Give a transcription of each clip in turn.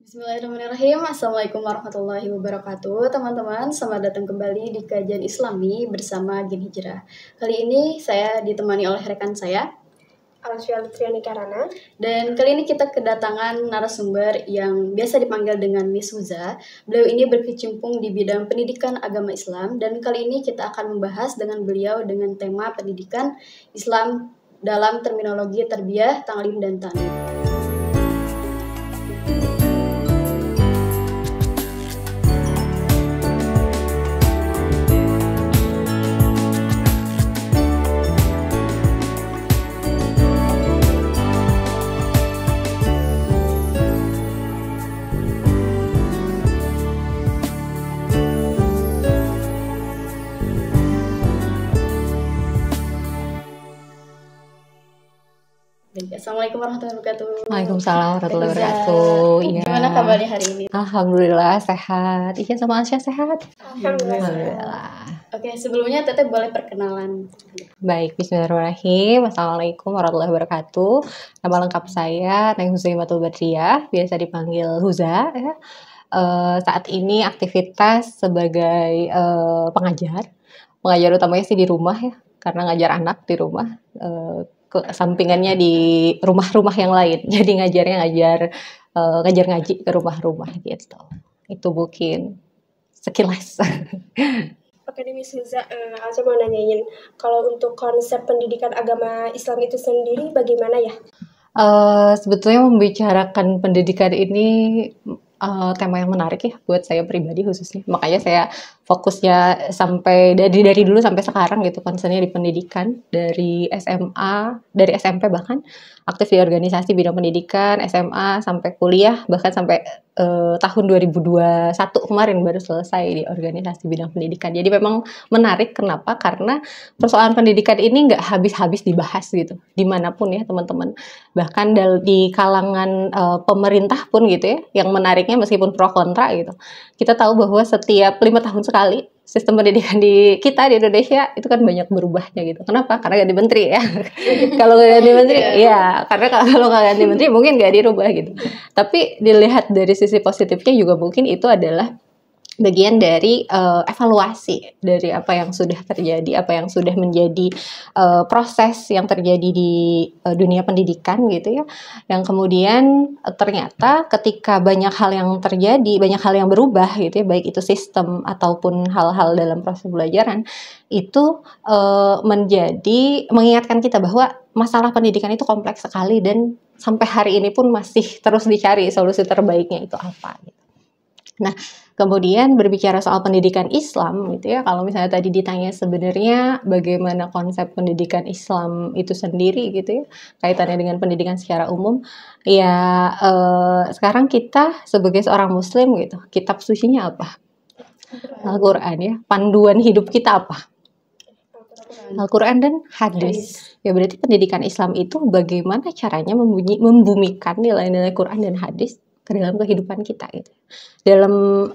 Bismillahirrahmanirrahim. Assalamualaikum warahmatullahi wabarakatuh. Teman-teman, selamat datang kembali di kajian Islami bersama Gen Hijrah. Kali ini saya ditemani oleh rekan saya, Alsya Lutriani Karana. Dan kali ini kita kedatangan narasumber yang biasa dipanggil dengan Miss Huza. Beliau ini berkecimpung di bidang pendidikan agama Islam, dan kali ini kita akan membahas dengan beliau dengan tema pendidikan Islam dalam terminologi tarbiyah, ta'lim, dan ta'lim. Assalamualaikum warahmatullahi wabarakatuh. Waalaikumsalam warahmatullahi wabarakatuh. Ya. Gimana kabarnya hari ini? Alhamdulillah sehat. Iya, sama Alsya sehat. Alhamdulillah. Oke, sebelumnya Teteh boleh perkenalan. Baik, bismillahirrahmanirrahim. Assalamualaikum warahmatullahi wabarakatuh. Nama lengkap saya Neng Huzaimatul Badriyah, biasa dipanggil Huza. Ya. Saat ini aktivitas sebagai pengajar utamanya sih di rumah ya, karena ngajar anak di rumah. Sampingannya di rumah-rumah yang lain, jadi ngajar ngaji ke rumah-rumah gitu. Itu mungkin sekilas. Oke nih Miss Huza, Alsya mau nanyain, kalau untuk konsep pendidikan agama Islam itu sendiri bagaimana ya? Sebetulnya membicarakan pendidikan ini tema yang menarik ya buat saya pribadi khususnya. Makanya saya fokusnya sampai dari dulu sampai sekarang gitu, concernnya di pendidikan, dari SMA, dari SMP bahkan aktif di organisasi bidang pendidikan, SMA sampai kuliah, bahkan sampai tahun 2021 kemarin baru selesai di organisasi bidang pendidikan. Jadi memang menarik, kenapa? Karena persoalan pendidikan ini nggak habis-habis dibahas gitu, dimanapun ya teman-teman. Bahkan di kalangan pemerintah pun gitu ya, yang menariknya meskipun pro kontra gitu, kita tahu bahwa setiap 5 tahun sekali sistem pendidikan di kita di Indonesia itu kan banyak berubahnya gitu. Kenapa? Karena ganti menteri ya. Kalau nggak ganti menteri, ya karena kalau nggak ganti menteri mungkin nggak dirubah gitu. Tapi dilihat dari sisi positifnya juga mungkin itu adalah bagian dari evaluasi dari apa yang sudah terjadi, apa yang sudah menjadi proses yang terjadi di dunia pendidikan gitu ya, yang kemudian ternyata ketika banyak hal yang terjadi, banyak hal yang berubah gitu ya, baik itu sistem ataupun hal-hal dalam proses pembelajaran, itu mengingatkan kita bahwa masalah pendidikan itu kompleks sekali dan sampai hari ini pun masih terus dicari solusi terbaiknya itu apa gitu. Nah, kemudian berbicara soal pendidikan Islam gitu ya, kalau misalnya tadi ditanya sebenarnya bagaimana konsep pendidikan Islam itu sendiri gitu ya, kaitannya dengan pendidikan secara umum, ya sekarang kita sebagai seorang muslim gitu, kitab sucinya apa? Al-Quran ya, panduan hidup kita apa? Al-Quran dan hadis. Ya berarti pendidikan Islam itu bagaimana caranya membumikan nilai-nilai Quran dan hadis ke dalam kehidupan kita gitu. Dalam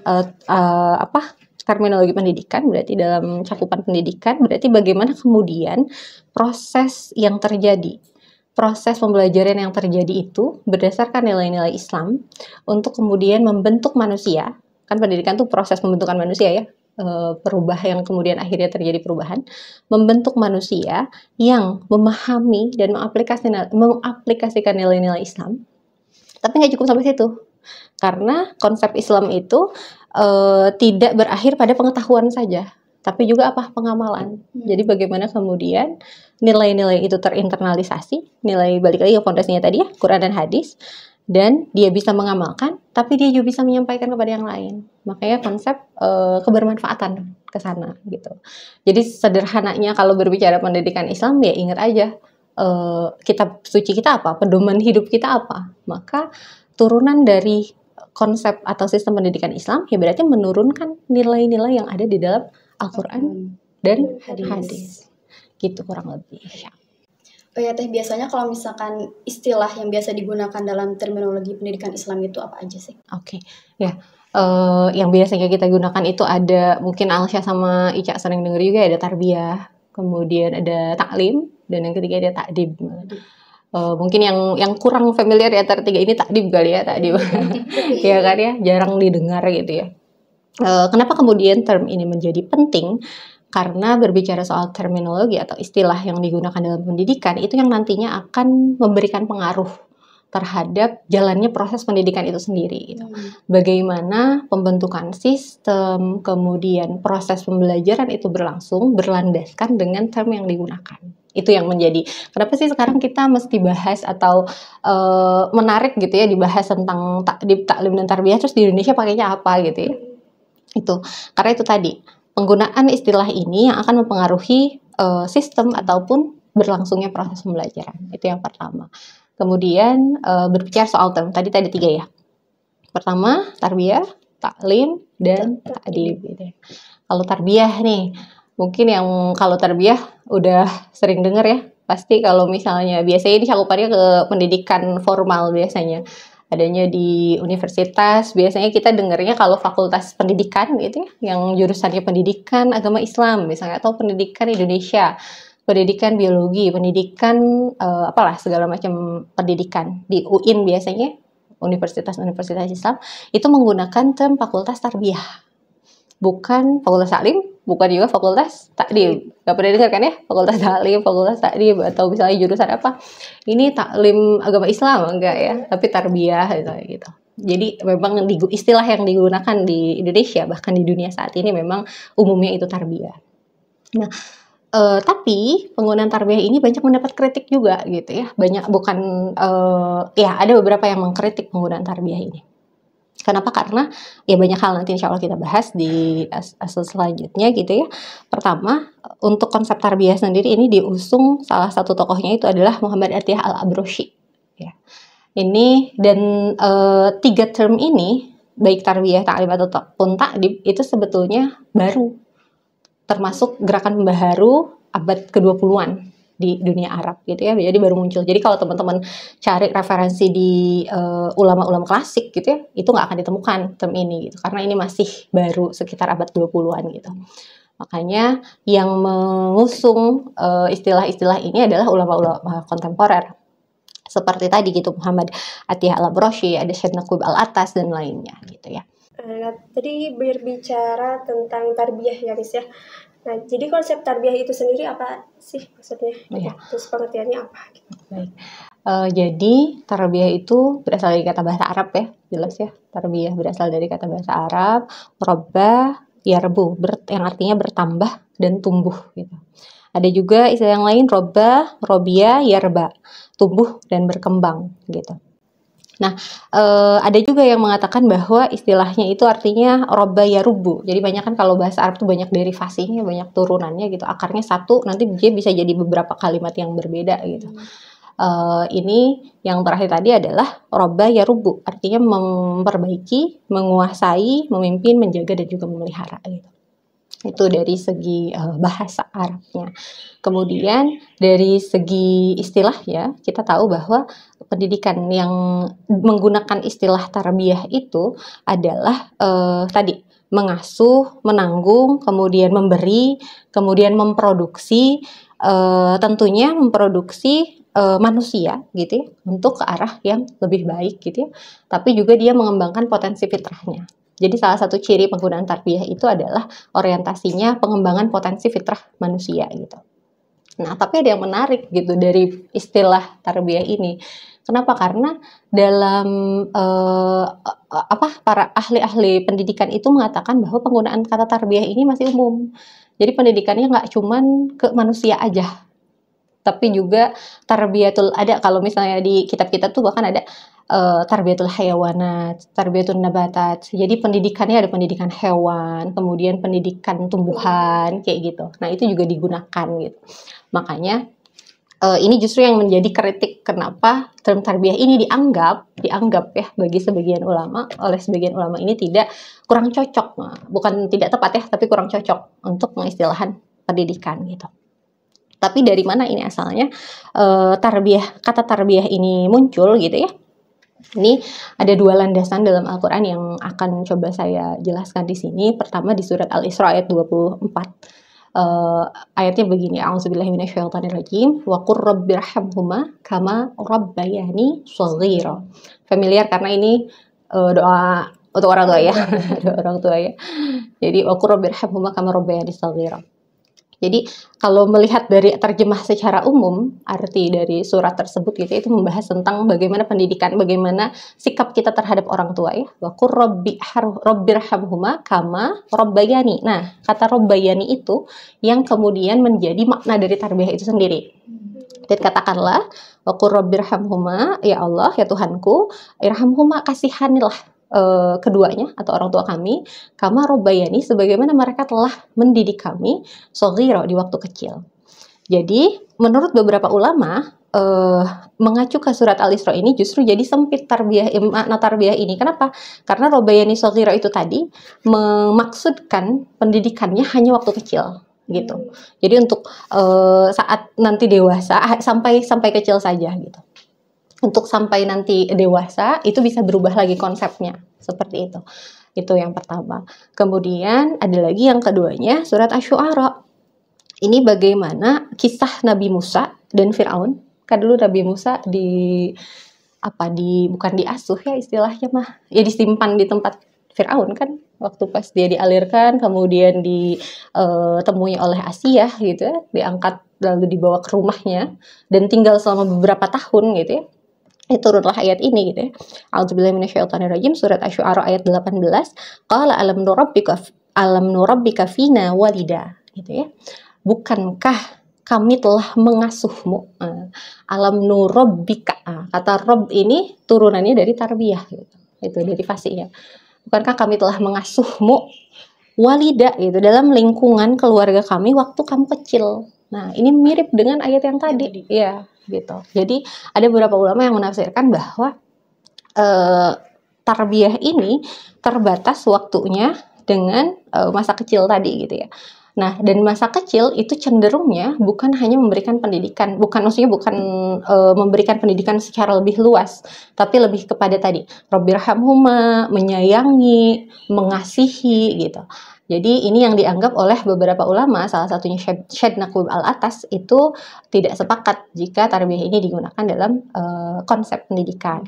terminologi pendidikan, berarti dalam cakupan pendidikan, berarti bagaimana kemudian proses yang terjadi, proses pembelajaran yang terjadi itu berdasarkan nilai-nilai Islam untuk kemudian membentuk manusia. Kan pendidikan itu proses pembentukan manusia ya, yang kemudian akhirnya terjadi perubahan, membentuk manusia yang memahami dan mengaplikasikan nilai-nilai Islam. Tapi nggak cukup sampai situ, karena konsep Islam itu tidak berakhir pada pengetahuan saja, tapi juga pengamalan. Jadi bagaimana kemudian nilai-nilai itu terinternalisasi, nilai balik lagi ke fondasinya tadi ya, Quran dan hadis, dan dia bisa mengamalkan, tapi dia juga bisa menyampaikan kepada yang lain. Makanya konsep kebermanfaatan ke sana gitu. Jadi sederhananya kalau berbicara pendidikan Islam ya ingat aja, kitab suci kita apa, pedoman hidup kita apa. Maka turunan dari konsep atau sistem pendidikan Islam ya berarti menurunkan nilai-nilai yang ada di dalam Al-Quran dan hadis. Gitu kurang lebih ya. Oh ya Teh, biasanya kalau misalkan istilah yang biasa digunakan dalam terminologi pendidikan Islam itu apa aja sih? Oke, ya. Yang biasanya kita gunakan itu ada, mungkin Alsya sama Ica sering denger juga, ada tarbiyah, kemudian ada ta'lim, dan yang ketiga ada ta'dib. Mungkin yang kurang familiar ya antara tiga ini takdib kali ya, takdib. Ya kan ya, jarang didengar gitu ya. Kenapa kemudian term ini menjadi penting? Karena berbicara soal terminologi atau istilah yang digunakan dalam pendidikan itu yang nantinya akan memberikan pengaruh terhadap jalannya proses pendidikan itu sendiri. Gitu. Bagaimana pembentukan sistem, kemudian proses pembelajaran itu berlangsung berlandaskan dengan term yang digunakan. Itu yang menjadi kenapa sih sekarang kita mesti bahas atau menarik gitu ya dibahas tentang takdib, taklim dan tarbiyah, terus di Indonesia pakainya apa gitu ya. Itu karena itu tadi penggunaan istilah ini yang akan mempengaruhi sistem ataupun berlangsungnya proses pembelajaran. Itu yang pertama. Kemudian berbicara soal term tadi tiga ya. Pertama tarbiyah, taklim dan takdib gitu ya. Kalau tarbiyah nih, mungkin yang kalau tarbiyah udah sering dengar ya. Pasti kalau misalnya biasanya ini cakupannya ke pendidikan formal biasanya. Adanya di universitas, biasanya kita dengarnya kalau fakultas pendidikan gitu ya, yang jurusannya pendidikan agama Islam misalnya, atau pendidikan Indonesia, pendidikan biologi, pendidikan apalah segala macam pendidikan. Di UIN biasanya, universitas-universitas Islam, itu menggunakan term fakultas tarbiyah. Bukan fakultas taklim, bukan juga fakultas takdim. Gak pernah dengar kan ya? Fakultas taklim, fakultas takdim, atau misalnya jurusan apa? Ini taklim agama Islam, enggak ya? Tapi tarbiyah gitu. Jadi memang istilah yang digunakan di Indonesia, bahkan di dunia saat ini memang umumnya itu tarbiyah. Nah, tapi penggunaan tarbiyah ini banyak mendapat kritik juga gitu ya. Banyak ya ada beberapa yang mengkritik penggunaan tarbiyah ini. Kenapa? Karena ya banyak hal nanti insya Allah kita bahas di asal selanjutnya gitu ya. Pertama, untuk konsep tarbiyah sendiri ini diusung salah satu tokohnya itu adalah Muhammad Atiyah Al-Abroshy. Ya. Ini dan tiga term ini, baik tarbiyah, taklim ataupun takdib, itu sebetulnya baru. Termasuk gerakan pembaharu abad ke-20-an di dunia Arab gitu ya, jadi baru muncul. Jadi kalau teman-teman cari referensi di ulama-ulama klasik gitu ya, itu nggak akan ditemukan term ini gitu, karena ini masih baru sekitar abad 20-an gitu. Makanya yang mengusung istilah-istilah ini adalah ulama-ulama kontemporer. Seperti tadi gitu, Muhammad Atiyah Al-Abroshy, ada Syekh Naqib Al-Atas dan lainnya gitu ya. Tadi berbicara tentang tarbiyah ya Miss ya. Nah, jadi konsep tarbiyah itu sendiri apa sih maksudnya? Ya. Terus pengertiannya apa? Baik. Jadi tarbiyah itu berasal dari kata bahasa Arab ya, jelas ya. Tarbiyah berasal dari kata bahasa Arab, robba, yarbu, yang artinya bertambah dan tumbuh gitu. Ada juga istilah yang lain, robba, robia, yarba, tumbuh dan berkembang gitu. Nah, ada juga yang mengatakan bahwa istilahnya itu artinya robba yarubu. Jadi banyak kan kalau bahasa Arab tuh banyak derivasinya, banyak turunannya gitu. Akarnya satu, nanti dia bisa jadi beberapa kalimat yang berbeda gitu. Ini yang terakhir tadi adalah robba yarubu, artinya memperbaiki, menguasai, memimpin, menjaga dan juga memelihara gitu. Itu dari segi bahasa Arabnya. Kemudian dari segi istilah ya, kita tahu bahwa pendidikan yang menggunakan istilah tarbiyah itu adalah tadi mengasuh, menanggung, kemudian memberi, kemudian memproduksi, tentunya memproduksi manusia gitu ya, untuk ke arah yang lebih baik gitu ya. Tapi juga dia mengembangkan potensi fitrahnya. Jadi salah satu ciri penggunaan tarbiyah itu adalah orientasinya pengembangan potensi fitrah manusia gitu. Nah, tapi ada yang menarik gitu dari istilah tarbiyah ini. Kenapa? Karena dalam para ahli-ahli pendidikan itu mengatakan bahwa penggunaan kata tarbiyah ini masih umum. Jadi pendidikannya nggak cuman ke manusia aja, tapi juga tarbiyatul, ada kalau misalnya di kitab-kitab tuh bahkan ada tarbiyatul hayawanat, tarbiyatul nabatat. Jadi pendidikannya ada pendidikan hewan, kemudian pendidikan tumbuhan kayak gitu. Nah, itu juga digunakan gitu. Makanya ini justru yang menjadi kritik kenapa term tarbiyah ini dianggap ya bagi sebagian ulama, oleh sebagian ulama ini kurang cocok. Bukan tidak tepat ya, tapi kurang cocok untuk mengistilahan pendidikan gitu. Tapi dari mana ini asalnya kata tarbiyah ini muncul gitu ya? Ini ada dua landasan dalam Al-Quran yang akan coba saya jelaskan di sini. Pertama di surat Al-Isra ayat 24. Ayatnya begini, a'udzubillahi minasyaitonirrajim, wa qur rabbirhamhuma kama rabbayani shaghira. Familiar karena ini doa untuk orang tua ya, doa orang tua ya. Jadi wa qur rabbirhamhuma kama rabbayani shaghira. Jadi kalau melihat dari terjemah secara umum, arti dari surat tersebut gitu, itu membahas tentang bagaimana pendidikan, bagaimana sikap kita terhadap orang tua ya. Wa qur rabbirhamhuma kama rabbayani. Nah, kata rabbayani itu yang kemudian menjadi makna dari tarbiyah itu sendiri. Dan katakanlah, wa qur rabbirhamhuma, ya Allah, ya Tuhanku, irhamhuma, kasihanilah keduanya atau orang tua kami, kama robbayani, sebagaimana mereka telah mendidik kami shaghira, di waktu kecil. Jadi menurut beberapa ulama mengacu ke surat Al-Isra ini justru jadi sempit makna tarbiyah ini. Kenapa? Karena robbayani shaghira itu tadi memaksudkan pendidikannya hanya waktu kecil gitu. Jadi untuk saat nanti dewasa sampai kecil saja gitu. Untuk sampai nanti dewasa itu bisa berubah lagi konsepnya, seperti itu. Itu yang pertama. Kemudian ada lagi yang keduanya, surat Asy-Syu'ara. Ini bagaimana kisah Nabi Musa dan Firaun. Kan dulu Nabi Musa bukan diasuh ya istilahnya mah, ya disimpan di tempat Firaun kan, waktu pas dia dialirkan kemudian ditemui oleh Asiyah gitu ya, diangkat lalu dibawa ke rumahnya dan tinggal selama beberapa tahun gitu ya. Turunlah ayat ini gitu ya. A'udzubillahi minasyaitonirrajim, surat Asy-Syu'ara ayat 18. Qala alam nurabbika fina walida gitu ya. Bukankah kami telah mengasuhmu? Alam nurabbika. Kata rob ini turunannya dari tarbiyah gitu. Itu derivasinya. Bukankah kami telah mengasuhmu walida gitu, dalam lingkungan keluarga kami waktu kamu kecil. Nah, ini mirip dengan ayat yang tadi. Ya, gitu. Jadi ada beberapa ulama yang menafsirkan bahwa tarbiyah ini terbatas waktunya dengan masa kecil tadi gitu ya. Nah, dan masa kecil itu cenderungnya bukan hanya memberikan pendidikan, bukan memberikan pendidikan secara lebih luas, tapi lebih kepada tadi Rabbirhamhuma, menyayangi, mengasihi gitu. Jadi ini yang dianggap oleh beberapa ulama, salah satunya Syed Naqib Al-Atas, itu tidak sepakat jika tarbiyah ini digunakan dalam konsep pendidikan.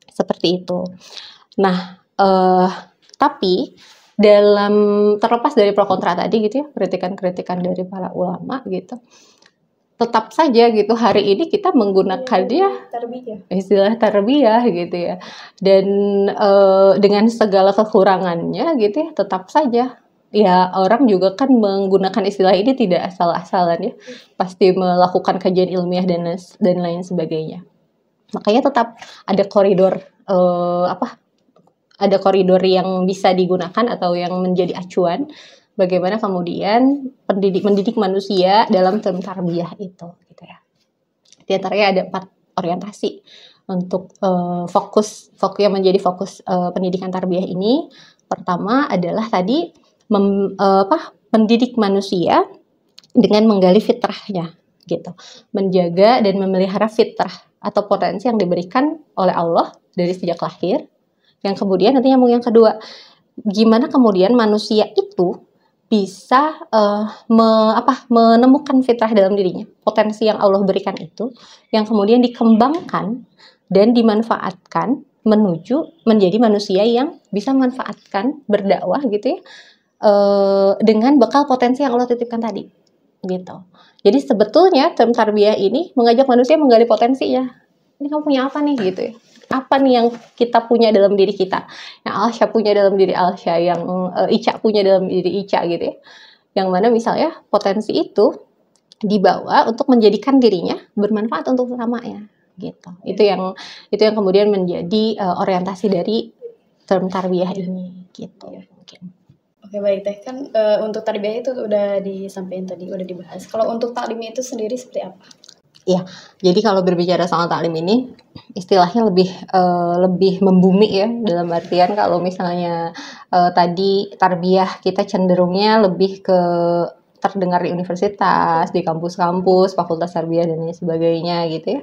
Seperti itu. Nah, tapi terlepas dari pro kontra tadi gitu ya, kritikan-kritikan dari para ulama gitu, tetap saja gitu hari ini kita menggunakan istilah tarbiyah gitu ya, dan dengan segala kekurangannya gitu ya, tetap saja ya orang juga kan menggunakan istilah ini tidak asal-asalan ya, pasti melakukan kajian ilmiah dan lain sebagainya. Makanya tetap ada koridor ada koridor yang bisa digunakan atau yang menjadi acuan bagaimana kemudian mendidik manusia dalam term tarbiyah itu gitu ya. Di antaranya ada 4 orientasi untuk fokus yang menjadi fokus pendidikan tarbiyah ini. Pertama adalah tadi mendidik manusia dengan menggali fitrahnya gitu. Menjaga dan memelihara fitrah atau potensi yang diberikan oleh Allah dari sejak lahir. Yang kemudian nanti nyambung yang kedua, gimana kemudian manusia itu bisa menemukan fitrah dalam dirinya, potensi yang Allah berikan itu, yang kemudian dikembangkan dan dimanfaatkan menuju menjadi manusia yang bisa memanfaatkan berdakwah gitu ya, dengan bekal potensi yang Allah titipkan tadi, gitu. Jadi sebetulnya term tarbiyah ini mengajak manusia menggali potensinya. Ini kamu punya apa nih gitu ya? Apa nih yang kita punya dalam diri kita, yang Alsya punya dalam diri Alsya, yang Ica punya dalam diri Ica gitu ya, yang mana misalnya potensi itu dibawa untuk menjadikan dirinya bermanfaat untuk sesamanya gitu. Itu yang kemudian menjadi orientasi dari term tarbiyah ini gitu. Oke, baik Teh, kan untuk tarbiyah itu udah disampaikan tadi, udah dibahas. Kalau untuk taklimnya itu sendiri seperti apa? Ya, jadi kalau berbicara soal taklim ini istilahnya lebih membumi ya, dalam artian kalau misalnya tadi tarbiyah kita cenderungnya lebih ke terdengar di universitas, di kampus-kampus, fakultas tarbiyah dan lain sebagainya gitu ya.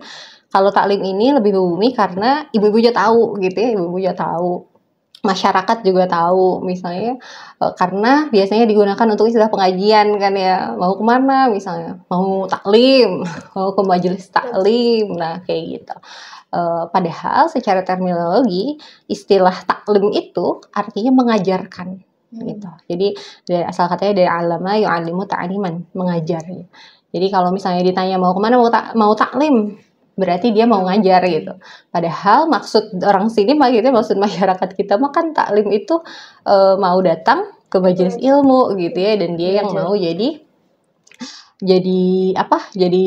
Kalau taklim ini lebih membumi karena ibu-ibu juga tahu gitu ya, ibu-ibu juga tahu masyarakat juga tahu, misalnya karena biasanya digunakan untuk istilah pengajian kan ya, mau kemana misalnya, mau taklim, mau ke majelis taklim, nah kayak gitu. Padahal secara terminologi istilah taklim itu artinya mengajarkan gitu. Jadi dari asal katanya dari alama yu'allimu ta'liman, mengajar gitu. Jadi kalau misalnya ditanya mau kemana, mau taklim, berarti dia mau ngajar gitu. Padahal maksud orang sini mah gitu, maksud masyarakat kita mah kan taklim itu mau datang ke majelis ilmu gitu ya, dan dia yang mau jadi apa? Jadi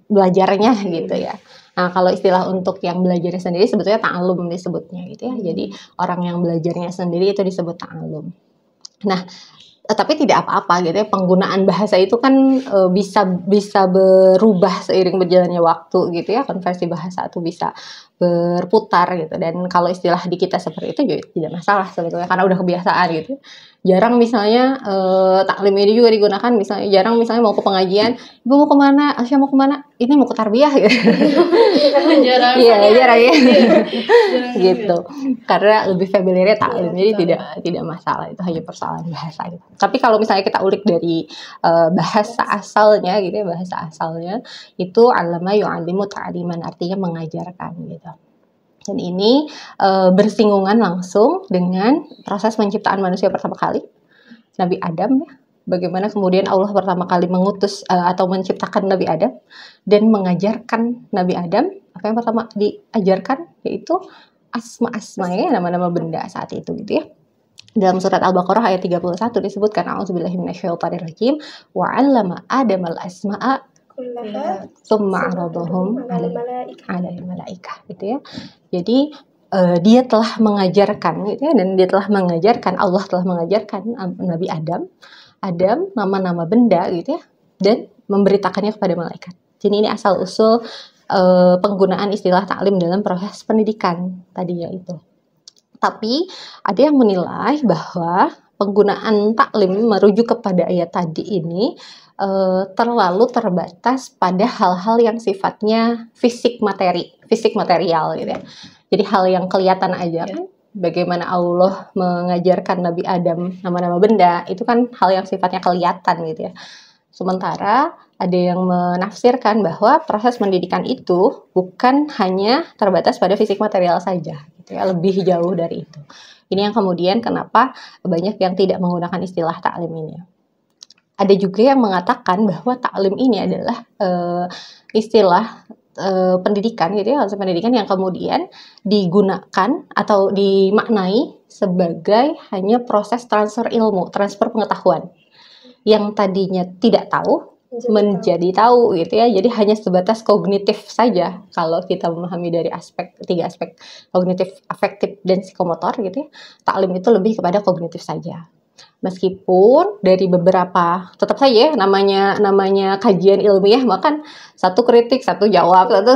belajarnya gitu ya. Nah, kalau istilah untuk yang belajarnya sendiri sebetulnya ta'allum disebutnya gitu ya. Jadi orang yang belajarnya sendiri itu disebut ta'allum. Nah, tapi tidak apa-apa gitu ya, penggunaan bahasa itu kan bisa berubah seiring berjalannya waktu gitu ya, konversi bahasa itu bisa berputar gitu, dan kalau istilah di kita seperti itu juga tidak masalah sebetulnya karena udah kebiasaan gitu. Jarang misalnya taklim ini juga digunakan, misalnya jarang misalnya mau ke pengajian, ibu mau kemana, Asya mau kemana, ini mau ke tarbiyah gitu. Jarang. Iya, jarang ya. Gitu. Karena lebih familiarnya taklim, jadi tidak masalah, itu hanya persoalan bahasa gitu. Tapi kalau misalnya kita ulik dari bahasa asalnya gitu ya, bahasa asalnya itu allama yu'allimu ta'liman, artinya mengajarkan gitu. Dan ini bersinggungan langsung dengan proses penciptaan manusia pertama kali, Nabi Adam ya. Bagaimana kemudian Allah pertama kali mengutus atau menciptakan Nabi Adam dan mengajarkan Nabi Adam, apa yang pertama diajarkan yaitu asma-asma ya, nama-nama benda saat itu gitu ya. Dalam surat Al-Baqarah ayat 31 disebutkan a'udzubillahi minasyaitonirrajim wa 'allama Adamal asma'a tsumma 'aradahum 'alal malaikah gitu ya. Jadi dia telah mengajarkan gitu ya, dan dia telah mengajarkan, Allah telah mengajarkan Nabi Adam nama-nama benda gitu ya, dan memberitakannya kepada malaikat. Jadi ini asal usul penggunaan istilah taklim dalam proses pendidikan tadinya itu. Tapi ada yang menilai bahwa penggunaan taklim merujuk kepada ayat tadi ini terlalu terbatas pada hal-hal yang sifatnya fisik material gitu ya. Jadi hal yang kelihatan aja kan. Bagaimana Allah mengajarkan Nabi Adam nama-nama benda, itu kan hal yang sifatnya kelihatan gitu ya. Sementara ada yang menafsirkan bahwa proses pendidikan itu bukan hanya terbatas pada fisik material saja gitu ya, lebih jauh dari itu. Ini yang kemudian kenapa banyak yang tidak menggunakan istilah taklim ini. Ada juga yang mengatakan bahwa taklim ini adalah istilah pendidikan gitu ya, konsep pendidikan yang kemudian digunakan atau dimaknai sebagai hanya proses transfer ilmu, transfer pengetahuan yang tadinya tidak tahu menjadi tahu gitu ya. Jadi hanya sebatas kognitif saja kalau kita memahami dari tiga aspek kognitif, afektif, dan psikomotor gitu ya. Taklim itu lebih kepada kognitif saja. Meskipun dari beberapa, tetap saja ya, namanya kajian ilmiah, makan satu kritik, satu jawab, satu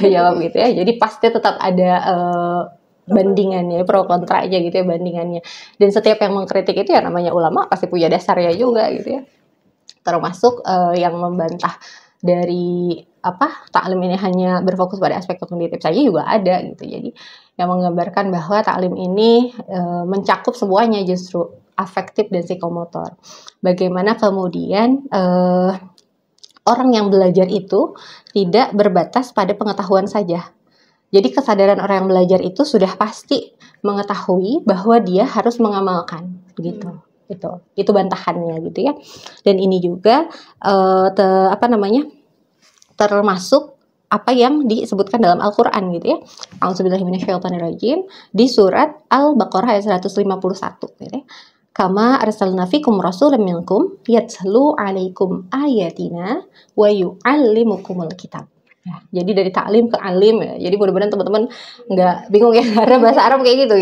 jawab gitu ya. Jadi pasti tetap ada bandingannya, pro kontra aja gitu ya bandingannya. Dan setiap yang mengkritik itu ya namanya ulama pasti punya dasarnya juga gitu ya. Termasuk yang membantah dari taklim ini hanya berfokus pada aspek kognitif saja juga ada gitu. Jadi yang menggambarkan bahwa taklim ini mencakup semuanya, justru afektif dan psikomotor. Bagaimana kemudian orang yang belajar itu tidak berbatas pada pengetahuan saja. Jadi kesadaran orang yang belajar itu sudah pasti mengetahui bahwa dia harus mengamalkan gitu. Itu bantahannya gitu ya. Dan ini juga termasuk apa yang disebutkan dalam Al-Qur'an gitu ya. A'udzubillahi minasyaitonirrajim di surat Al-Baqarah ayat 151 gitu ya. Kama arsalna fikum rasulan minkum yatlu 'alaikum ayatina wa yu'allimukumul kitab. Ya, jadi dari taklim ke alim ya. Jadi mudah-mudahan teman-teman nggak bingung ya, karena bahasa Arab kayak gitu.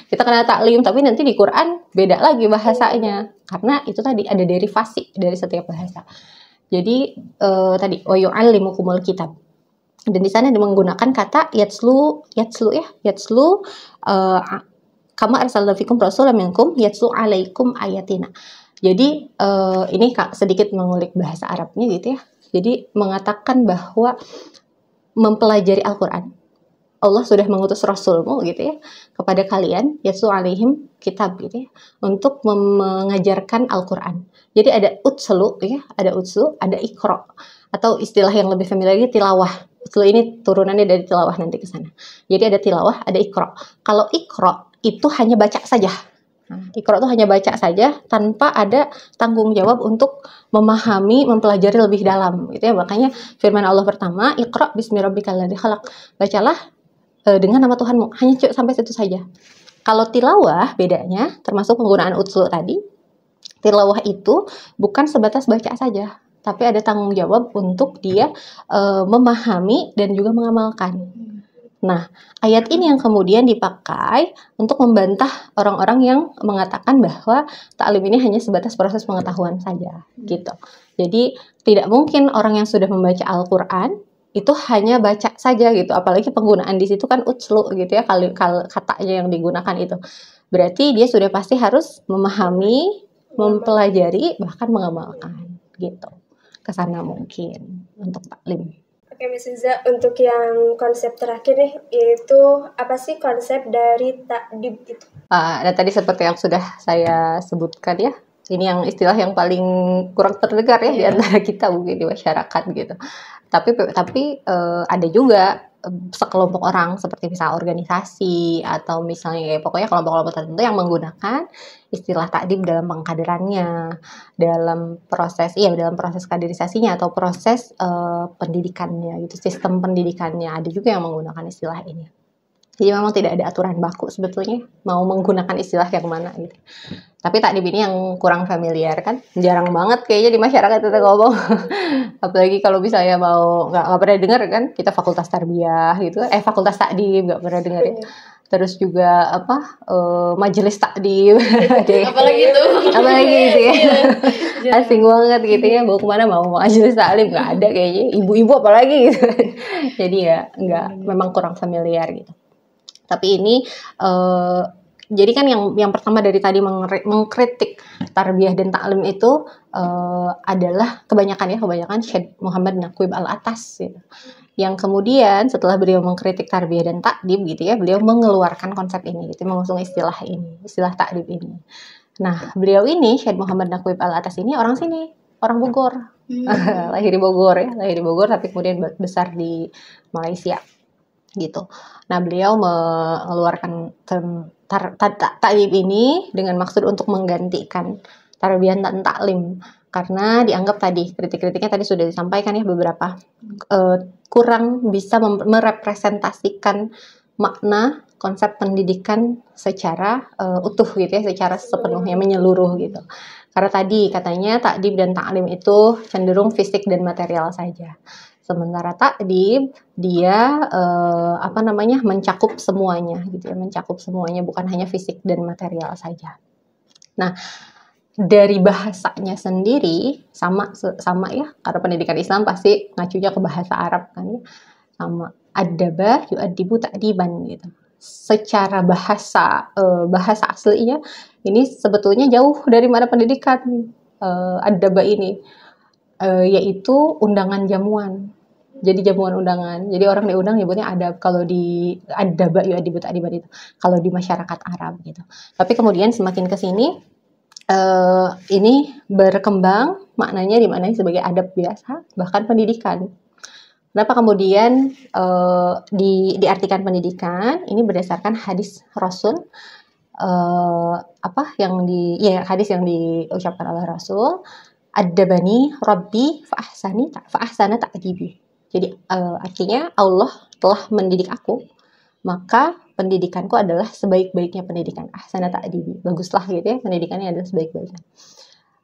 Kita kenal taklim, tapi nanti di Quran beda lagi bahasanya. Karena itu tadi ada derivasi dari setiap bahasa. Jadi tadi wa yu'allimukumul kitab. Dan di sana menggunakan kata yatslu kama arsalna fikum rasulan minkum yatlu 'alaikum ayatina. Jadi ini sedikit mengulik bahasa Arabnya gitu ya. Jadi mengatakan bahwa mempelajari Al-Quran Allah sudah mengutus rasulmu gitu ya kepada kalian, yatlu alaihim kitab gitu ya, untuk mengajarkan Al-Qur'an. Jadi ada utslu ya, ada iqra, atau istilah yang lebih familiar lagi tilawah. Utslu ini turunannya dari tilawah, nanti ke sana. Jadi ada tilawah, ada iqra. Kalau iqra itu hanya baca saja. Nah, iqra itu hanya baca saja tanpa ada tanggung jawab untuk memahami, mempelajari lebih dalam gitu ya. Makanya firman Allah pertama, iqra bismi rabbikal ladzi khalaq. Bacalah dengan nama Tuhanmu. Hanya sampai situ saja. Kalau tilawah bedanya, termasuk penggunaan utslu tadi, tilawah itu bukan sebatas baca saja, tapi ada tanggung jawab untuk dia memahami dan juga mengamalkan. Nah, ayat ini yang kemudian dipakai untuk membantah orang-orang yang mengatakan bahwa taklim ini hanya sebatas proses pengetahuan saja, gitu. Jadi, tidak mungkin orang yang sudah membaca Al-Quran itu hanya baca saja gitu. Apalagi penggunaan di situ kan utslu gitu ya, katanya yang digunakan itu. Berarti dia sudah pasti harus memahami, mempelajari, bahkan mengamalkan, gitu. Kesana mungkin untuk taklim. Oke, Miss Uza, untuk yang konsep terakhir nih, yaitu apa sih konsep dari takdib itu? Dan tadi seperti yang sudah saya sebutkan ya, ini yang istilah yang paling kurang terdengar ya di antara kita mungkin di masyarakat gitu. Tapi ada juga sekelompok orang seperti misalnya organisasi atau misalnya pokoknya kelompok-kelompok tertentu yang menggunakan istilah takdim dalam pengkaderannya, dalam proses kaderisasinya atau proses pendidikannya gitu, sistem pendidikannya. Ada juga yang menggunakan istilah ini. Jadi memang tidak ada aturan baku sebetulnya mau menggunakan istilah yang mana gitu. Tapi takdim ini yang kurang familiar kan, jarang banget kayaknya di masyarakat kita ngomong. Apalagi kalau misalnya mau nggak pernah dengar kan, kita fakultas tarbiyah gitu, fakultas takdim nggak pernah dengar ya. Terus juga majelis takdim, Apalagi itu gitu ya, asing banget gitu ya. Mau kemana mau majelis taklim nggak ada kayaknya, ibu-ibu apalagi gitu. Jadi ya nggak, memang kurang familiar gitu. Tapi ini jadi kan yang pertama dari tadi mengkritik tarbiyah dan taklim itu adalah kebanyakan Syekh Muhammad Naqib Al-Atas gitu. Yang kemudian setelah beliau mengkritik tarbiyah dan takdim gitu ya, beliau mengeluarkan konsep ini gitu, mengusung istilah takdim ini. Nah, beliau ini Syekh Muhammad Naqib Al-Atas ini orang sini, orang Bogor. Lahir di Bogor tapi kemudian besar di Malaysia gitu. Nah, beliau mengeluarkan takdim ini dengan maksud untuk menggantikan tarbiyah dan taklim, karena dianggap tadi kritik-kritiknya tadi sudah disampaikan ya beberapa, kurang bisa merepresentasikan makna konsep pendidikan secara utuh gitu ya, secara sepenuhnya menyeluruh gitu. Karena tadi katanya takdim dan taklim itu cenderung fisik dan material saja. Sementara takdim dia mencakup semuanya gitu ya, mencakup semuanya, bukan hanya fisik dan material saja. Nah, dari bahasanya sendiri sama ya, karena pendidikan Islam pasti ngacunya ke bahasa Arab kan ya. Sama adaba yu'addibu ta'diban gitu. Secara bahasa aslinya ini sebetulnya jauh dari mana pendidikan adaba ini, yaitu undangan jamuan. Jadi jamuan undangan. Jadi orang diundang nyebutnya adab. Kalau di adaba yu'addibu ta'diban itu kalau di masyarakat Arab gitu. Tapi kemudian semakin ke sini ini berkembang maknanya dimaknai sebagai adab biasa, bahkan pendidikan. Kenapa kemudian diartikan pendidikan? Ini berdasarkan hadis Rasul, hadis yang diucapkan oleh Rasul, adabani Rabbi fa'ahsana ta'dibi. Jadi artinya Allah telah mendidik aku, maka pendidikanku adalah sebaik-baiknya pendidikan. Ahsana ta'dibi, baguslah gitu ya, pendidikannya adalah sebaik-baiknya.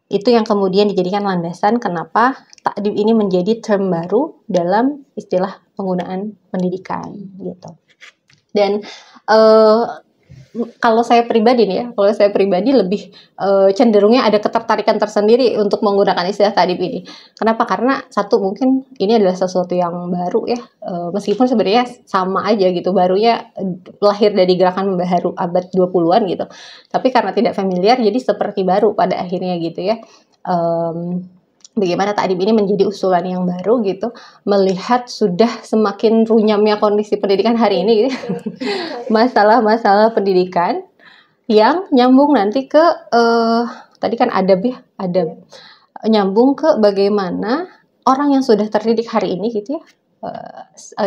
Itu yang kemudian dijadikan landasan kenapa takdim ini menjadi term baru dalam istilah penggunaan pendidikan gitu. Dan kalau saya pribadi lebih cenderungnya ada ketertarikan tersendiri untuk menggunakan istilah takdim ini. Kenapa? Karena satu, mungkin ini adalah sesuatu yang baru ya, meskipun sebenarnya sama aja gitu, barunya lahir dari gerakan baharu abad 20-an gitu. Tapi karena tidak familiar jadi seperti baru pada akhirnya gitu ya. bagaimana ta'dib ini menjadi usulan yang baru gitu, melihat sudah semakin runyamnya kondisi pendidikan hari ini gitu. Masalah-masalah pendidikan yang nyambung nanti ke tadi kan adab ya, adab nyambung ke bagaimana orang yang sudah terdidik hari ini gitu ya,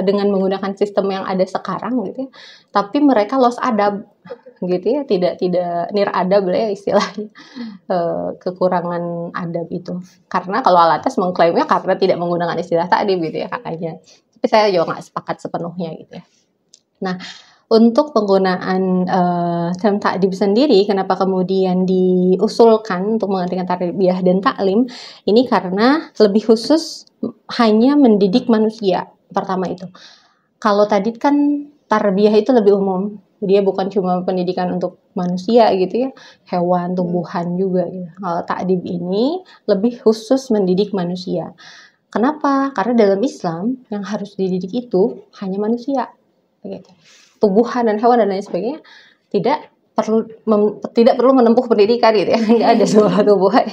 dengan menggunakan sistem yang ada sekarang gitu ya, tapi mereka lost adab gitu ya, tidak nir adab lah ya istilahnya, kekurangan adab itu. Karena kalau Al-Atas mengklaimnya karena tidak menggunakan istilah ta'dib gitu ya kakaknya, tapi saya juga nggak sepakat sepenuhnya gitu ya. Nah, untuk penggunaan term ta'dib sendiri, kenapa kemudian diusulkan untuk menggantikan tarbiyah dan taklim, ini karena lebih khusus hanya mendidik manusia. Pertama itu, kalau tadi kan tarbiyah itu lebih umum, dia bukan cuma pendidikan untuk manusia gitu ya, hewan, tumbuhan juga gitu. Kalau ta'dib ini lebih khusus mendidik manusia. Kenapa? Karena dalam Islam yang harus dididik itu hanya manusia gitu. Tumbuhan dan hewan dan lain sebagainya tidak perlu menempuh pendidikan gitu ya, nggak ada sebuah tumbuhan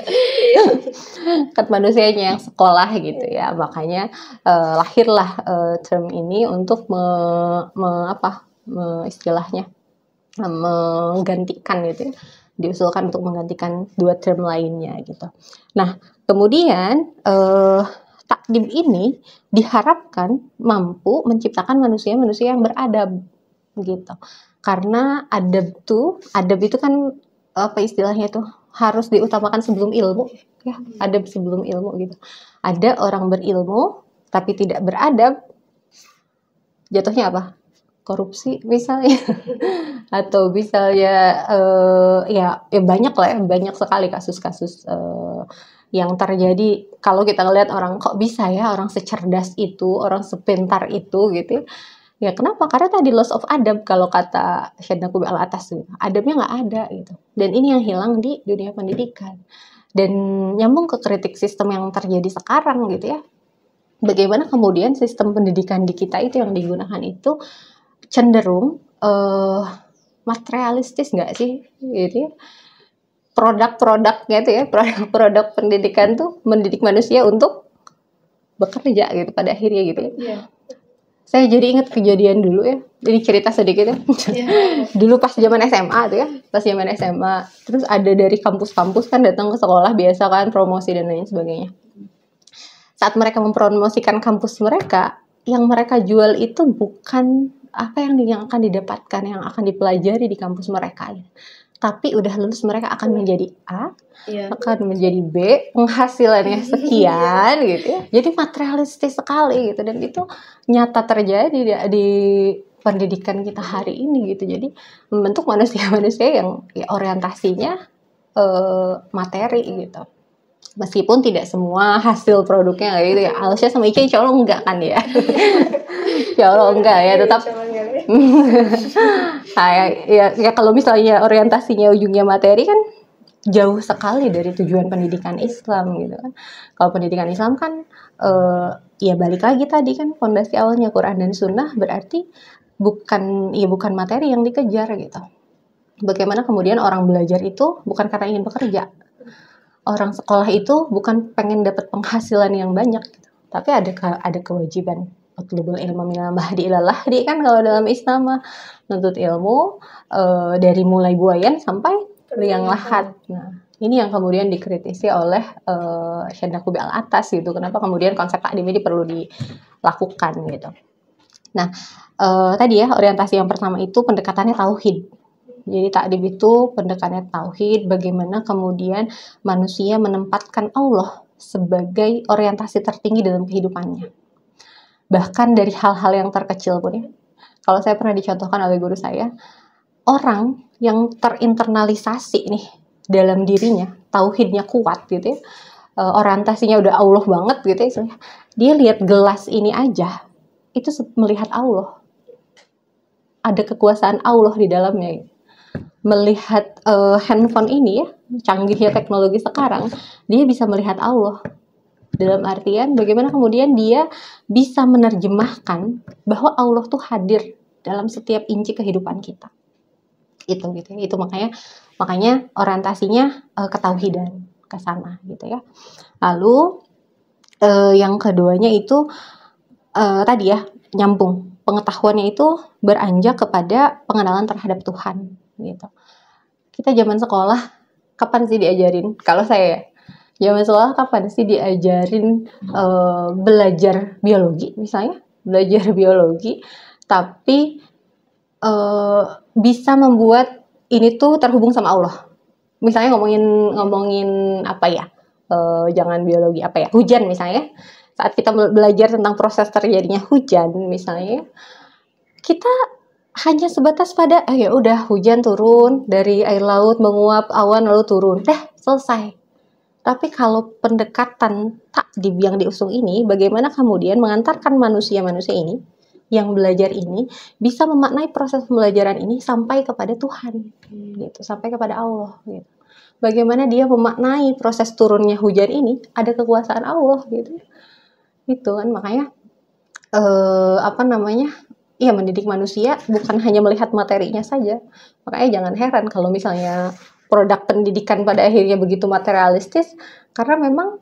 kan manusianya yang sekolah gitu ya. Makanya lahirlah term ini untuk istilahnya menggantikan gitu ya, diusulkan untuk menggantikan dua term lainnya gitu. Nah, kemudian ta'dib ini diharapkan mampu menciptakan manusia-manusia yang beradab gitu. Karena adab itu kan apa istilahnya tuh, harus diutamakan sebelum ilmu ya, adab sebelum ilmu gitu. Ada orang berilmu tapi tidak beradab, jatuhnya apa? Korupsi misalnya atau misalnya ya banyak lah ya, banyak sekali kasus-kasus yang terjadi. Kalau kita ngelihat orang, kok bisa ya orang secerdas itu, orang sepintar itu gitu ya, kenapa? Karena tadi loss of adab, kalau kata Syed Naqib Al-Atas gitu, adabnya nggak ada gitu, dan ini yang hilang di dunia pendidikan. Dan nyambung ke kritik sistem yang terjadi sekarang gitu ya, bagaimana kemudian sistem pendidikan di kita itu yang digunakan itu cenderung materialistis nggak sih gitu ya, produk-produk gitu ya, produk pendidikan tuh mendidik manusia untuk bekerja gitu pada akhirnya gitu ya. Iya. Saya jadi ingat kejadian dulu ya, jadi cerita sedikit ya. Dulu pas zaman SMA tuh ya, pas zaman SMA, terus ada dari kampus-kampus kan datang ke sekolah biasa kan, promosi dan lain sebagainya. Saat mereka mempromosikan kampus mereka, yang mereka jual itu bukan apa yang akan didapatkan, yang akan dipelajari di kampus mereka, tapi udah lulus mereka akan menjadi A, akan menjadi B, penghasilannya sekian gitu ya. Jadi materialistis sekali gitu, dan itu nyata terjadi di pendidikan kita hari ini gitu. Jadi membentuk manusia-manusia yang ya, orientasinya materi gitu. Meskipun tidak semua hasil produknya kayak gitu ya. Alsya sama Ika insya Allah enggak kan ya. Insya Allah enggak ya, tetap ya kalau misalnya orientasinya ujungnya materi kan jauh sekali dari tujuan pendidikan Islam gitu kan. Kalau pendidikan Islam kan ya balik lagi tadi kan fondasi awalnya Quran dan Sunnah, berarti bukan materi yang dikejar gitu. Bagaimana kemudian orang belajar itu bukan karena ingin bekerja. Orang sekolah itu bukan pengen dapat penghasilan yang banyak gitu, tapi ada kewajiban utlubul ilma minal mahdi ilal lahdi kan kalau dalam Islam, nuntut ilmu dari mulai buayan sampai liang lahat. Nah, ini yang kemudian dikritisi oleh Syed Naqib Al-Atas gitu. Kenapa kemudian konsep ta'dib ini perlu dilakukan gitu. Nah, tadi ya orientasi yang pertama itu pendekatannya tauhid. Jadi ta'dib itu pendekatannya tauhid, bagaimana kemudian manusia menempatkan Allah sebagai orientasi tertinggi dalam kehidupannya. Bahkan dari hal-hal yang terkecil pun ya. Kalau saya pernah dicontohkan oleh guru saya, orang yang terinternalisasi nih dalam dirinya, tauhidnya kuat gitu ya, orientasinya udah Allah banget gitu ya, dia lihat gelas ini aja, itu melihat Allah. Ada kekuasaan Allah di dalamnya gitu. Melihat handphone ini ya, canggihnya teknologi sekarang, dia bisa melihat Allah. Dalam artian bagaimana kemudian dia bisa menerjemahkan bahwa Allah tuh hadir dalam setiap inci kehidupan kita. Itu gitu ya. Itu makanya orientasinya ketauhidan. ke sana gitu ya. Lalu yang keduanya itu tadi ya, nyambung. Pengetahuannya itu beranjak kepada pengenalan terhadap Tuhan gitu. Kita zaman sekolah kapan sih diajarin? Kalau saya zaman sekolah kapan sih diajarin belajar biologi misalnya? Belajar biologi tapi bisa membuat ini tuh terhubung sama Allah. Misalnya ngomongin apa ya? Jangan biologi apa ya? Hujan misalnya. Saat kita belajar tentang proses terjadinya hujan misalnya, kita hanya sebatas pada ya udah hujan turun dari air laut menguap awan lalu turun. Selesai. Tapi kalau pendekatan takdib yang diusung ini, bagaimana kemudian mengantarkan manusia-manusia ini yang belajar ini bisa memaknai proses pembelajaran ini sampai kepada Tuhan, gitu, sampai kepada Allah, gitu. Bagaimana dia memaknai proses turunnya hujan ini ada kekuasaan Allah, gitu kan. Makanya iya, mendidik manusia bukan hanya melihat materinya saja. Makanya jangan heran kalau misalnya produk pendidikan pada akhirnya begitu materialistis, karena memang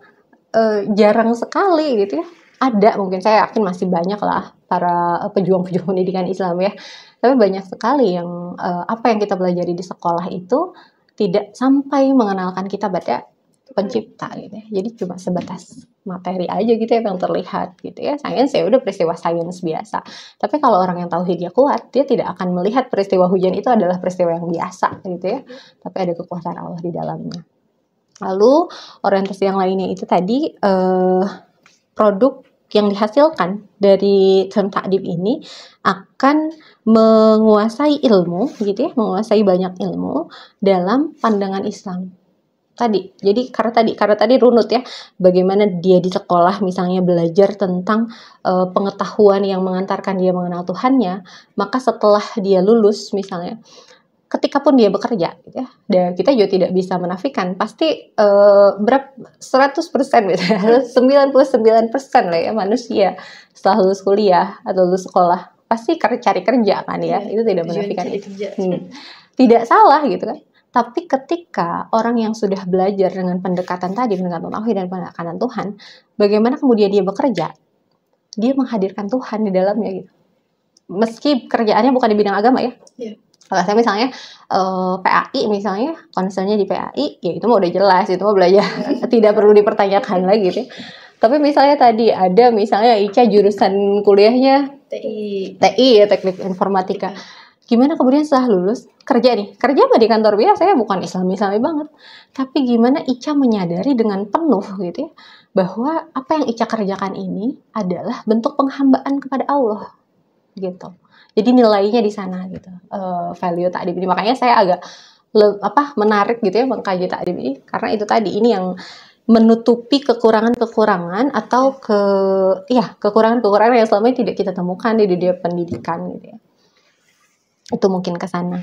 jarang sekali gitu ya. Ada, mungkin saya yakin masih banyak lah para pejuang-pejuang pendidikan Islam ya. Tapi banyak sekali yang apa yang kita pelajari di sekolah itu tidak sampai mengenalkan kita pada pencipta gitu ya. Jadi cuma sebatas materi aja gitu ya yang terlihat gitu ya. Sains ya udah peristiwa sains biasa. Tapi kalau orang yang tauhidnya kuat, dia tidak akan melihat peristiwa hujan itu adalah peristiwa yang biasa gitu ya. Tapi ada kekuasaan Allah di dalamnya. Lalu orientasi yang lainnya itu tadi produk yang dihasilkan dari term takdib ini akan menguasai ilmu gitu ya, menguasai banyak ilmu dalam pandangan Islam. Jadi karena tadi runut ya, bagaimana dia di sekolah misalnya belajar tentang pengetahuan yang mengantarkan dia mengenal Tuhannya, maka setelah dia lulus misalnya, ketika pun dia bekerja gitu ya, dan kita juga tidak bisa menafikan pasti 100% gitu ya, 99% lah ya manusia setelah lulus kuliah atau lulus sekolah pasti cari kerja kan ya, itu tidak menafikan itu. Tidak salah gitu kan. Tapi ketika orang yang sudah belajar dengan pendekatan tadi, pendekatan tauhid dan pendekatan Tuhan, bagaimana kemudian dia bekerja? Dia menghadirkan Tuhan di dalamnya gitu. Meski kerjaannya bukan di bidang agama ya. Kalau saya misalnya PAI misalnya, konselnya di PAI, ya itu mah udah jelas, itu mah belajar tidak perlu dipertanyakan lagi gitu ya. Tapi misalnya tadi ada misalnya Ica jurusan kuliahnya TI ya, teknik informatika. Gimana kemudian setelah lulus kerja mah di kantor biasa ya, bukan Islami banget. Tapi gimana Ica menyadari dengan penuh gitu ya, bahwa apa yang Ica kerjakan ini adalah bentuk penghambaan kepada Allah gitu. Jadi nilainya di sana gitu, value takdib ini. Makanya saya agak menarik gitu ya mengkaji takdib ini, karena itu tadi ini yang menutupi kekurangan-kekurangan atau kekurangan-kekurangan yang selama ini tidak kita temukan di dunia pendidikan gitu ya. Itu mungkin ke sana.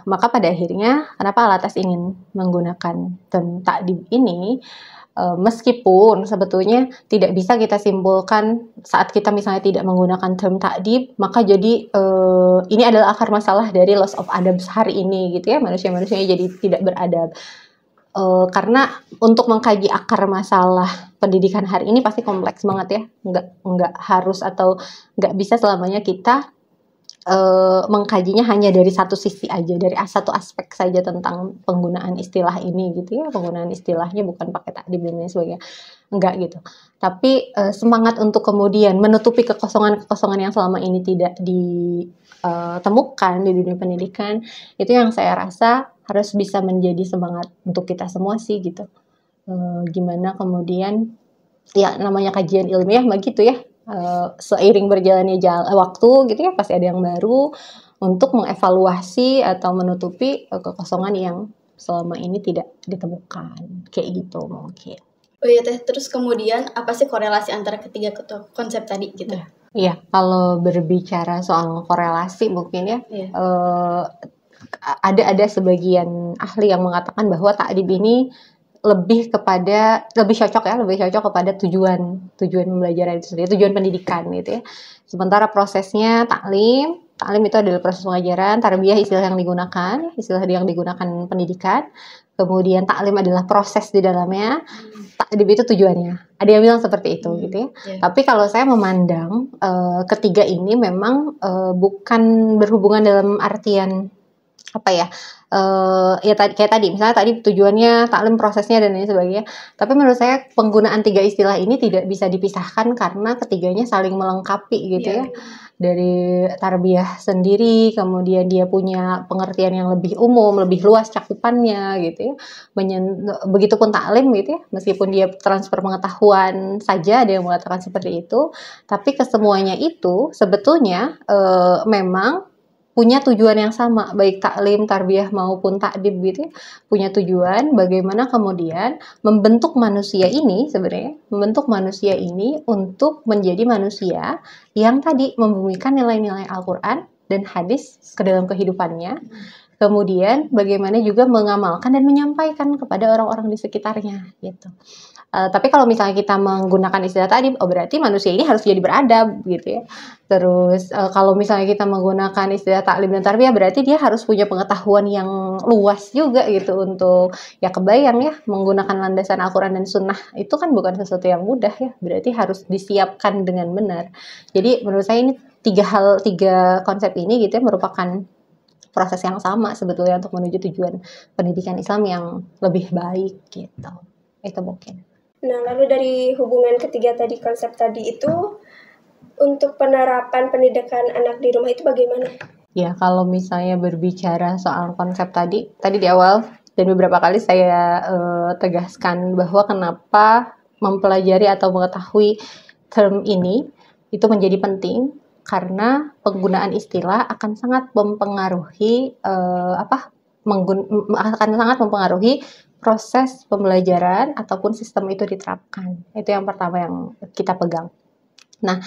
Maka pada akhirnya kenapa Al-Atas ingin menggunakan term takdib ini, meskipun sebetulnya tidak bisa kita simpulkan saat kita misalnya tidak menggunakan term takdib, maka jadi ini adalah akar masalah dari loss of adab hari ini gitu ya, manusia-manusianya jadi tidak beradab. Karena untuk mengkaji akar masalah pendidikan hari ini pasti kompleks banget ya, nggak harus atau nggak bisa selamanya kita mengkajinya hanya dari satu sisi aja, dari satu aspek saja tentang penggunaan istilah ini gitu ya, penggunaan istilahnya bukan pakai takdib dan lain sebagainya, enggak gitu. Tapi semangat untuk kemudian menutupi kekosongan-kekosongan yang selama ini tidak ditemukan di dunia pendidikan, itu yang saya rasa harus bisa menjadi semangat untuk kita semua sih gitu. Gimana kemudian ya namanya kajian ilmiah begitu ya, seiring berjalannya waktu gitu ya, pasti ada yang baru untuk mengevaluasi atau menutupi kekosongan yang selama ini tidak ditemukan, kayak gitu mungkin. Oh iya Teh, terus kemudian apa sih korelasi antara ketiga konsep tadi gitu? Iya, kalau berbicara soal korelasi mungkin ya, ada sebagian ahli yang mengatakan bahwa takdib ini lebih cocok kepada tujuan pembelajaran itu sendiri, tujuan pendidikan gitu ya. Sementara prosesnya taklim itu adalah proses pengajaran, tarbiyah istilah yang digunakan pendidikan. kemudian taklim adalah proses di dalamnya, takdib itu tujuannya. Ada yang bilang seperti itu gitu ya. Ya. Tapi kalau saya memandang ketiga ini memang bukan berhubungan dalam artian apa ya, ya kayak tadi misalnya tadi tujuannya taklim, prosesnya dan lain sebagainya. Tapi menurut saya penggunaan tiga istilah ini tidak bisa dipisahkan karena ketiganya saling melengkapi gitu ya. Dari tarbiyah sendiri, kemudian dia punya pengertian yang lebih umum, lebih luas cakupannya gitu ya. Begitupun taklim gitu ya, meskipun dia transfer pengetahuan saja, ada yang mengatakan seperti itu, tapi kesemuanya itu sebetulnya memang punya tujuan yang sama, baik taklim, tarbiyah maupun takdib gitu ya, punya tujuan bagaimana kemudian membentuk manusia ini sebenarnya, membentuk manusia ini untuk menjadi manusia yang tadi membumikan nilai-nilai Al-Quran dan hadis ke dalam kehidupannya. Kemudian bagaimana juga mengamalkan dan menyampaikan kepada orang-orang di sekitarnya gitu. Tapi kalau misalnya kita menggunakan istilah tadi, berarti manusia ini harus jadi beradab gitu ya. Terus kalau misalnya kita menggunakan istilah taklim dan tarbiyah, berarti dia harus punya pengetahuan yang luas juga gitu untuk ya kebayang ya, menggunakan landasan Al-Quran dan Sunnah itu kan bukan sesuatu yang mudah ya. Berarti harus disiapkan dengan benar. Jadi menurut saya ini tiga konsep ini gitu ya merupakan proses yang sama sebetulnya untuk menuju tujuan pendidikan Islam yang lebih baik gitu. Itu mungkin. Nah, lalu dari hubungan ketiga tadi, konsep tadi itu, untuk penerapan pendidikan anak di rumah itu bagaimana? Ya, kalau misalnya berbicara soal konsep tadi di awal dan beberapa kali saya tegaskan bahwa kenapa mempelajari atau mengetahui term ini itu menjadi penting karena penggunaan istilah akan sangat mempengaruhi akan sangat mempengaruhi proses pembelajaran ataupun sistem itu diterapkan. Itu yang pertama yang kita pegang. Nah,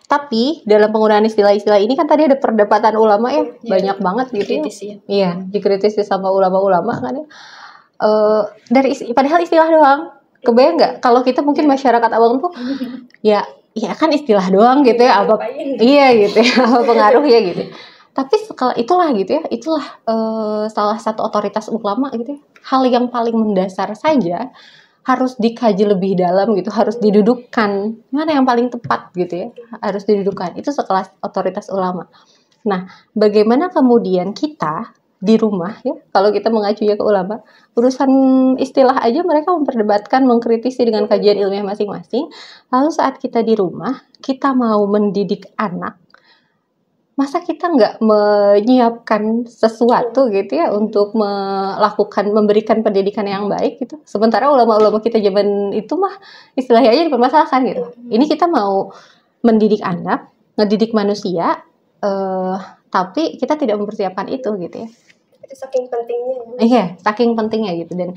tapi dalam penggunaan istilah-istilah ini kan tadi ada perdebatan ulama ya, banyak banget gitu. Kritis ya. Iya, dikritisi sama ulama-ulama kan ya. Padahal istilah doang. Kebayang nggak kalau kita mungkin masyarakat awam tuh ya kan istilah doang gitu ya, apa iya gitu ya, apa pengaruh ya gitu. Tapi itulah gitu ya, itulah salah satu otoritas ulama gitu ya. Hal yang paling mendasar saja harus dikaji lebih dalam gitu, harus didudukkan mana yang paling tepat gitu ya, harus didudukkan. Itu sekelas otoritas ulama. Nah, bagaimana kemudian kita di rumah ya, kalau kita mengacunya ke ulama, urusan istilah aja mereka memperdebatkan, mengkritisi dengan kajian ilmiah masing-masing. Lalu saat kita di rumah, kita mau mendidik anak, masa kita nggak menyiapkan sesuatu gitu ya untuk memberikan pendidikan yang baik gitu. Sementara ulama-ulama kita zaman itu mah istilahnya aja dipermasalahkan gitu. Ini kita mau mendidik anak, ngedidik manusia, tapi kita tidak mempersiapkan itu gitu ya. Itu saking pentingnya. Iya, saking pentingnya gitu. Dan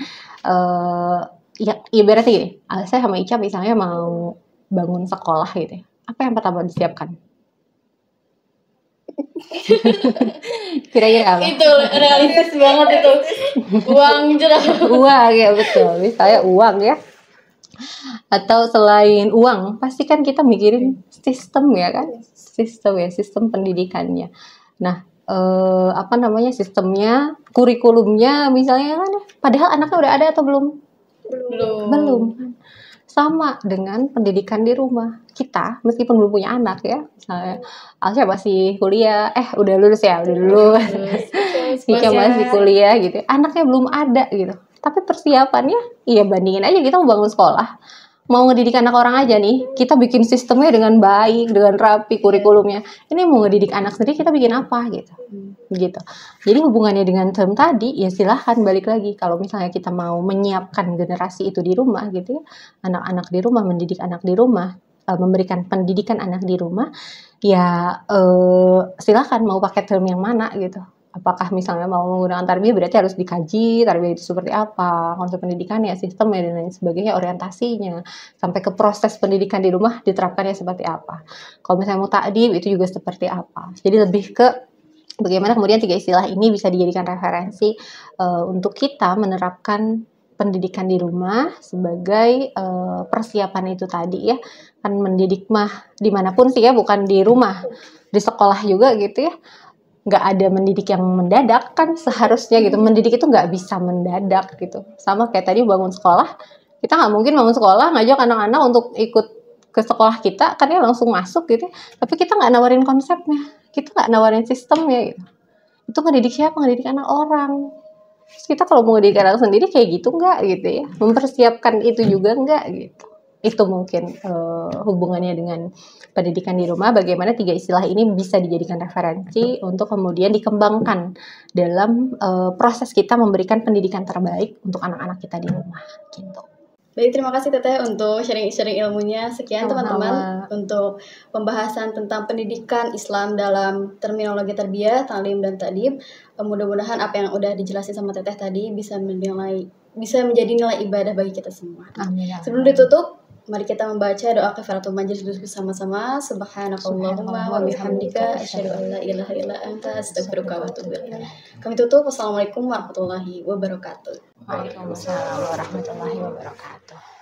ya ibaratnya gini, saya sama Ica misalnya mau bangun sekolah gitu ya. Apa yang pertama disiapkan? Kira-kira apa? Itu realistis banget itu. Uang jelas. Uang ya, betul. Misalnya uang ya. Atau selain uang, pasti kan kita mikirin sistem ya kan? Sistem pendidikannya. Nah, sistemnya, kurikulumnya misalnya kan, padahal anaknya udah ada atau belum? Belum. Sama dengan pendidikan di rumah. Kita meskipun belum punya anak ya, misalnya Alsya masih kuliah, udah lulus ya, Ika masih kuliah gitu, anaknya belum ada gitu. Tapi persiapannya, iya bandingin aja kita mau bangun sekolah, mau ngedidik anak orang aja nih, kita bikin sistemnya dengan baik, dengan rapi kurikulumnya. Ini mau ngedidik anak sendiri, kita bikin apa gitu. Jadi hubungannya dengan term tadi, ya silahkan balik lagi. Kalau misalnya kita mau menyiapkan generasi itu di rumah gitu ya, anak-anak di rumah, mendidik anak di rumah, memberikan pendidikan anak di rumah, ya silahkan mau pakai term yang mana gitu. Apakah misalnya mau menggunakan tarbiyah berarti harus dikaji tarbiyah itu seperti apa, konsep pendidikannya, sistemnya dan lain sebagainya, orientasinya, sampai ke proses pendidikan di rumah diterapkannya seperti apa. Kalau misalnya mau takdim itu juga seperti apa. Jadi lebih ke bagaimana kemudian tiga istilah ini bisa dijadikan referensi untuk kita menerapkan pendidikan di rumah sebagai persiapan itu tadi ya. Kan mendidik mah dimanapun sih ya, bukan di rumah, di sekolah juga gitu ya. nggak ada mendidik yang mendadak kan seharusnya gitu. Mendidik itu nggak bisa mendadak gitu. Sama kayak tadi bangun sekolah, kita nggak mungkin bangun sekolah ngajak anak-anak untuk ikut ke sekolah kita kan dia langsung masuk gitu. Tapi kita nggak nawarin konsepnya, kita nggak nawarin sistemnya gitu. Itu ngedidik siapa? Ngedidik anak orang. Terus kita kalau mau ngedidik anak sendiri kayak gitu nggak gitu ya? Mempersiapkan itu juga nggak gitu. Itu mungkin hubungannya dengan pendidikan di rumah, bagaimana 3 istilah ini bisa dijadikan referensi untuk kemudian dikembangkan dalam proses kita memberikan pendidikan terbaik untuk anak-anak kita di rumah gitu. Baik, terima kasih Teteh untuk sharing-sharing ilmunya. Sekian teman-teman untuk pembahasan tentang pendidikan Islam dalam terminologi tarbiyah, ta'lim dan ta'dib. Mudah-mudahan apa yang udah dijelasin sama Teteh tadi bisa menjadi nilai ibadah bagi kita semua. Amin. Sebelum ditutup, mari kita membaca doa kafaratul majelis dulu bersama-sama. Subhanakallahumma wa bihamdika asyhadu an la ilaha illa anta astaghfiruka wa atubu ilaik. Kami tutup. Wassalamualaikum warahmatullahi wabarakatuh. Waalaikumsalam warahmatullahi wabarakatuh.